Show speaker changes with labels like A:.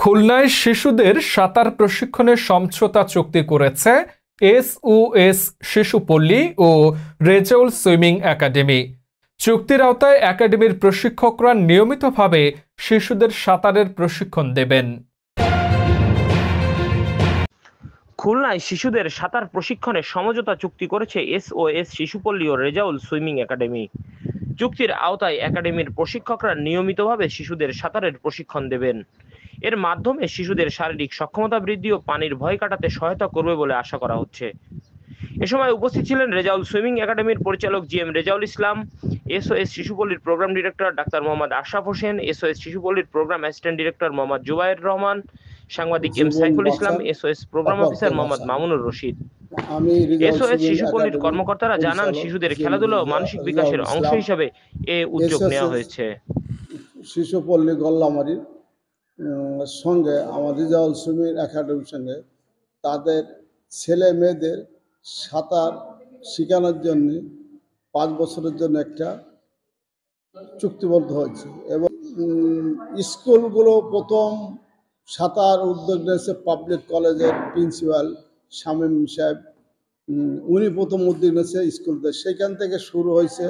A: খুলনায় শিশুদের সাঁতার প্রশিক্ষণের সমঝোতা চুক্তি করেছে এসওএস শিশুপল্লী ও রেজাউল সুইমিং একাডেমি। চুক্তির আওতায় একাডেমির প্রশিক্ষকরা নিয়মিতভাবে শিশুদের সাঁতারের প্রশিক্ষণ দেবেন।
B: খুলনায় শিশুদের সাঁতার প্রশিক্ষণে সমঝোতা চুক্তি করেছে এসওএস শিশুপল্লী ও রেজাউল সুইমিং একাডেমি। চুক্তির আওতায় একাডেমির প্রশিক্ষকরা নিয়মিতভাবে শিশুদের সাঁতারের প্রশিক্ষণ দেবেন। এর মাধ্যমে শিশুদের শারীরিক সক্ষমতা বৃদ্ধি ও পানির ভয় কাটাতে সহায়তা করবে বলে আশা করা হচ্ছে। এ সময় উপস্থিত ছিলেন রেজাউল সুইমিং একাডেমির পরিচালক জিএম রেজাউল ইসলাম, এসওএস শিশুপল্লীর প্রোগ্রাম ডিরেক্টর ডাক্তার মোহাম্মদ আশরাফ হোসেন, এসওএস শিশুপল্লীর programme assistant director Mohammad Zubair Rahman, সাংবাদিক M Saiful Islam, SOS programme officer Mohammad Mamunur Rashid. SOS শিশুপল্লীর কর্মকর্তারা জানান, শিশুদের খেলাধুলা ও মানসিক বিকাশের অংশ হিসাবে এ উদ্যোগ নেওয়া হয়েছে।
C: শিশুপল্লী গল্লামারির সঙ্গে আমার রেজাউল সুইমিং একাডেমির সঙ্গে তাদের ছেলে মেয়েদের সাঁতার শেখানোর জন্য 5 বছরের জন্য একটা চুক্তিবদ্ধ হয়েছে এবং স্কুলগুলো প্রথম সাঁতার উদ্যোগ নিয়েছে পাবলিক কলেজের প্রিন্সিপাল শামীম সাহেব। উনি প্রথম উদ্যোগ নিয়েছে স্কুলদের, সেখান থেকে শুরু হয়েছে